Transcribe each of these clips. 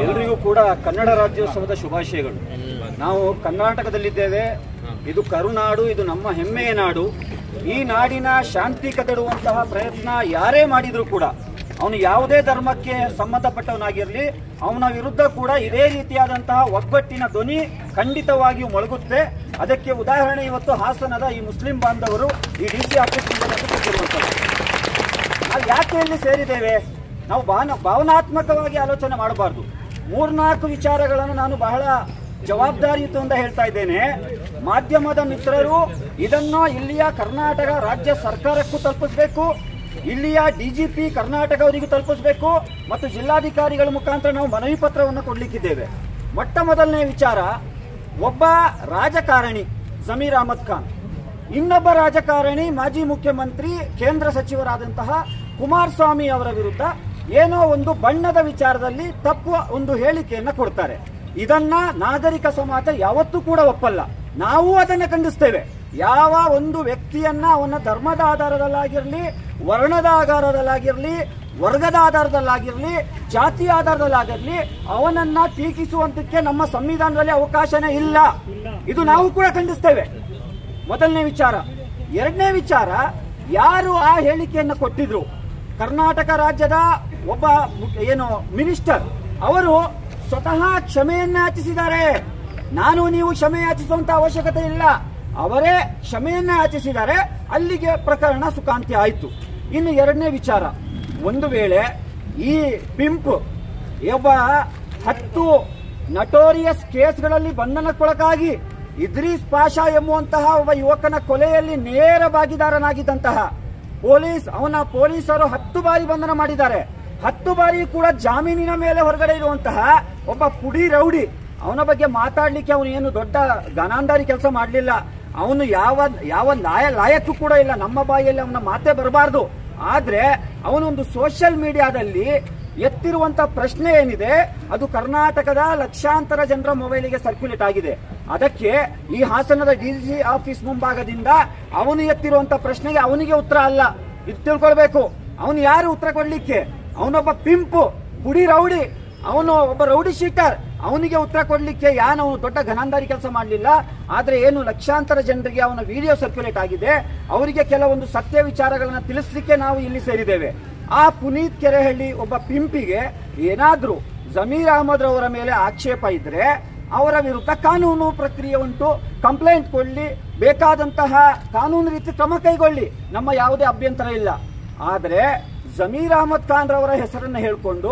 ಎಲ್ರಿಗೂ ಕೂಡ ಕನ್ನಡ ರಾಜ್ಯೋತ್ಸವದ ಶುಭಾಶಯಗಳು. ನಾವು ಕರ್ನಾಟಕದಲ್ಲಿದ್ದೇವೆ. ಇದು ಕರುನಾಡು, ಇದು ನಮ್ಮ ಹೆಮ್ಮೆಯ ನಾಡು. ಈ ನಾಡಿನ ಶಾಂತಿ ಕದಡುವಂತಹ ಪ್ರಯತ್ನ ಯಾರೇ ಮಾಡಿದರೂ ಕೂಡ, ಅವನು ಯಾವುದೇ ಧರ್ಮಕ್ಕೆ ಸಂಬಂಧಪಟ್ಟವನಾಗಿರಲಿ, ಅವನ ವಿರುದ್ಧ ಕೂಡ ಇದೇ ರೀತಿಯಾದಂತಹ ಒಗ್ಗಟ್ಟಿನ ಧ್ವನಿ ಖಂಡಿತವಾಗಿಯೂ ಮೊಳಗುತ್ತೆ. ಅದಕ್ಕೆ ಉದಾಹರಣೆ ಇವತ್ತು ಹಾಸನದ ಈ ಮುಸ್ಲಿಂ ಬಾಂಧವರು ಈ DC ಆಫೀಸ್ ಕೊಟ್ಟಿರುವಂಥದ್ದು. ನಾವು ಯಾಕೆ ಇಲ್ಲಿ ಸೇರಿದ್ದೇವೆ? ನಾವು ಭಾವನಾತ್ಮಕವಾಗಿ ಆಲೋಚನೆ ಮಾಡಬಾರ್ದು. 3-4 ವಿಚಾರಗಳನ್ನು ನಾನು ಬಹಳ ಜವಾಬ್ದಾರಿಯುತದಿಂದ ಹೇಳ್ತಾ ಇದ್ದೇನೆ. ಮಾಧ್ಯಮದ ಮಿತ್ರರು ಇದನ್ನು ಇಲ್ಲಿಯ ಕರ್ನಾಟಕ ರಾಜ್ಯ ಸರ್ಕಾರಕ್ಕೂ ತಲುಪಿಸಬೇಕು, ಇಲ್ಲಿಯ DGP ಕರ್ನಾಟಕ ಅವರಿಗೂ ತಲುಪಿಸಬೇಕು, ಮತ್ತು ಜಿಲ್ಲಾಧಿಕಾರಿಗಳ ಮುಖಾಂತರ ನಾವು ಮನವಿ ಪತ್ರವನ್ನು ಕೊಡಲಿಕ್ಕಿದ್ದೇವೆ. ಮೊಟ್ಟ ಮೊದಲನೇ ವಿಚಾರ, ಒಬ್ಬ ರಾಜಕಾರಣಿ ಜಮೀರ್ ಅಹಮದ್ ಖಾನ್, ಇನ್ನೊಬ್ಬ ರಾಜಕಾರಣಿ ಮಾಜಿ ಮುಖ್ಯಮಂತ್ರಿ ಕೇಂದ್ರ ಸಚಿವರಾದಂತಹ ಕುಮಾರಸ್ವಾಮಿ ಅವರ ವಿರುದ್ಧ ಏನೋ ಒಂದು ಬಣ್ಣದ ವಿಚಾರದಲ್ಲಿ ತಪ್ಪು ಒಂದು ಹೇಳಿಕೆಯನ್ನ ಕೊಡ್ತಾರೆ. ಇದನ್ನ ನಾಗರಿಕ ಸಮಾಜ ಯಾವತ್ತೂ ಕೂಡ ಒಪ್ಪಲ್ಲ. ನಾವು ಅದನ್ನು ಖಂಡಿಸ್ತೇವೆ. ಯಾವ ಒಂದು ವ್ಯಕ್ತಿಯನ್ನ ಅವನ ಧರ್ಮದ ಆಧಾರದಲ್ಲಾಗಿರಲಿ, ವರ್ಣದ ಆಧಾರದಲ್ಲಾಗಿರಲಿ, ವರ್ಗದ ಆಧಾರದಲ್ಲಾಗಿರಲಿ, ಜಾತಿ ಆಧಾರದಲ್ಲಾಗಿರಲಿ, ಅವನನ್ನ ಟೀಕಿಸುವಂತಕ್ಕೆ ನಮ್ಮ ಸಂವಿಧಾನದಲ್ಲಿ ಅವಕಾಶನೇ ಇಲ್ಲ. ಇದು ನಾವು ಕೂಡ ಖಂಡಿಸ್ತೇವೆ. ಮೊದಲನೇ ವಿಚಾರ. ಎರಡನೇ ವಿಚಾರ, ಯಾರು ಆ ಹೇಳಿಕೆಯನ್ನು ಕೊಟ್ಟಿದ್ರು, ಕರ್ನಾಟಕ ರಾಜ್ಯದ ಒಬ್ಬ ಮಿನಿಸ್ಟರ್ ಅವರು ಸ್ವತಃ ಕ್ಷಮೆಯನ್ನ ಯಾಚಿಸಿದ್ದಾರೆ. ನಾನು ನೀವು ಕ್ಷಮೆ ಯಾಚಿಸುವಂತ ಅವಶ್ಯಕತೆ ಇಲ್ಲ, ಅವರೇ ಕ್ಷಮೆಯನ್ನ ಯಾಚಿಸಿದ್ದಾರೆ. ಅಲ್ಲಿಗೆ ಪ್ರಕರಣ ಸುಖಾಂತ್ಯ ಆಯಿತು. ಇನ್ನು ಎರಡನೇ ವಿಚಾರ, ಒಂದು ವೇಳೆ ಈ ಪಿಂಪ್ ಒಬ್ಬ 10 ನಟೋರಿಯಸ್ ಕೇಸ್ಗಳಲ್ಲಿ ಬಂಧನಕ್ಕೊಳಗಾಗಿ ಇದ್ರೀಸ್ ಪಾಷಾ ಎಂಬುವಂತಹ ಒಬ್ಬ ಯುವಕನ ಕೊಲೆಯಲ್ಲಿ ನೇರ ಭಾಗಿದಾರನಾಗಿದ್ದಂತಹ ಅವನ ಪೊಲೀಸರು 10 ಬಾರಿ ಬಂಧನ ಮಾಡಿದ್ದಾರೆ. 10 ಬಾರಿ ಕೂಡ ಜಾಮೀನಿನ ಮೇಲೆ ಹೊರಗಡೆ ಇರುವಂತಹ ಒಬ್ಬ ಪುಡಿ ರೌಡಿ, ಅವನ ಬಗ್ಗೆ ಮಾತಾಡ್ಲಿಕ್ಕೆ ಅವನು ಏನು ದೊಡ್ಡ ಗನಾಂಧಾರಿ ಕೆಲಸ ಮಾಡಲಿಲ್ಲ. ಅವನು ಯಾವ ಲಾಯಕ್ಕೂ ಕೂಡ ಇಲ್ಲ. ನಮ್ಮ ಬಾಯಿಯಲ್ಲಿ ಅವನ ಮಾತೇ ಬರಬಾರ್ದು. ಆದ್ರೆ ಅವನೊಂದು ಸೋಷಿಯಲ್ ಮೀಡಿಯಾದಲ್ಲಿ ಎತ್ತಿರುವಂತ ಪ್ರಶ್ನೆ ಏನಿದೆ, ಅದು ಕರ್ನಾಟಕದ ಲಕ್ಷಾಂತರ ಜನರ ಮೊಬೈಲಿಗೆ ಸರ್ಕ್ಯುಲೇಟ್ ಆಗಿದೆ. ಅದಕ್ಕೆ ಈ ಹಾಸನದ DC ಆಫೀಸ್ ಮುಂಭಾಗದಿಂದ ಅವನು ಎತ್ತಿರುವಂತ ಪ್ರಶ್ನೆಗೆ ಅವನಿಗೆ ಉತ್ತರ ಅಲ್ಲ, ಇದು ತಿಳ್ಕೊಳ್ಬೇಕು. ಅವನು ಯಾರು ಉತ್ತರ ಕೊಡ್ಲಿಕ್ಕೆ? ಅವನೊಬ್ಬ ಪಿಂಪು, ಪುಡಿ ರೌಡಿ, ಅವನು ಒಬ್ಬ ರೌಡಿ ಶೀಟರ್. ಅವನಿಗೆ ಉತ್ತರ ಕೊಡ್ಲಿಕ್ಕೆ ಅವನು ದೊಡ್ಡ ಘನಾಂಧಾರಿ ಕೆಲಸ ಮಾಡಲಿಲ್ಲ. ಆದ್ರೆ ಏನು ಲಕ್ಷಾಂತರ ಜನರಿಗೆ ಅವನ ವಿಡಿಯೋ ಸರ್ಕ್ಯುಲೇಟ್ ಆಗಿದೆ. ಅವರಿಗೆ ಕೆಲವೊಂದು ಸತ್ಯ ವಿಚಾರಗಳನ್ನ ತಿಳಿಸ್ಲಿಕ್ಕೆ ನಾವು ಇಲ್ಲಿ ಸೇರಿದ್ದೇವೆ. ಆ ಪುನೀತ್ ಕೆರೆಹಳ್ಳಿ ಒಬ್ಬ ಪಿಂಪಿಗೆ ಏನಾದ್ರೂ ಜಮೀರ್ ಅಹಮದ್ ಅವರ ಮೇಲೆ ಆಕ್ಷೇಪ ಇದ್ರೆ ಅವರ ವಿರುದ್ಧ ಕಾನೂನು ಪ್ರಕ್ರಿಯೆ ಉಂಟು. ಕಂಪ್ಲೇಂಟ್ ಕೊಡ್ಲಿ, ಬೇಕಾದಂತಹ ಕಾನೂನು ರೀತಿ ಕ್ರಮ ಕೈಗೊಳ್ಳಿ, ನಮ್ಮ ಯಾವುದೇ ಅಭ್ಯಂತರ ಇಲ್ಲ. ಆದ್ರೆ ಜಮೀರ್ ಅಹಮದ್ ಖಾನ್ ರವರ ಹೆಸರನ್ನು ಹೇಳಿಕೊಂಡು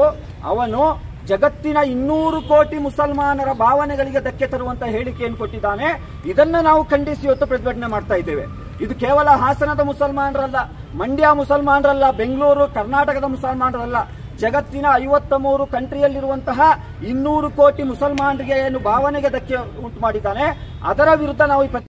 ಅವನು ಜಗತ್ತಿನ 200 ಕೋಟಿ ಮುಸಲ್ಮಾನರ ಭಾವನೆಗಳಿಗೆ ಧಕ್ಕೆ ತರುವಂತಹ ಹೇಳಿಕೆಯನ್ನು ಕೊಟ್ಟಿದ್ದಾನೆ. ಇದನ್ನ ನಾವು ಖಂಡಿಸಿ ಇವತ್ತು ಪ್ರತಿಭಟನೆ ಮಾಡ್ತಾ ಇದ್ದೇವೆ. ಇದು ಕೇವಲ ಹಾಸನದ ಮುಸಲ್ಮಾನರಲ್ಲ, ಮಂಡ್ಯ ಮುಸಲ್ಮಾನರಲ್ಲ, ಬೆಂಗಳೂರು ಕರ್ನಾಟಕದ ಮುಸಲ್ಮಾನರಲ್ಲ, ಜಗತ್ತಿನ 53 ಕಂಟ್ರಿಯಲ್ಲಿರುವಂತಹ 200 ಕೋಟಿ ಮುಸಲ್ಮಾನರಿಗೆ ಏನು ಭಾವನೆಗೆ ಧಕ್ಕೆ ಉಂಟು ಮಾಡಿದ್ದಾನೆ, ಅದರ ವಿರುದ್ಧ ನಾವು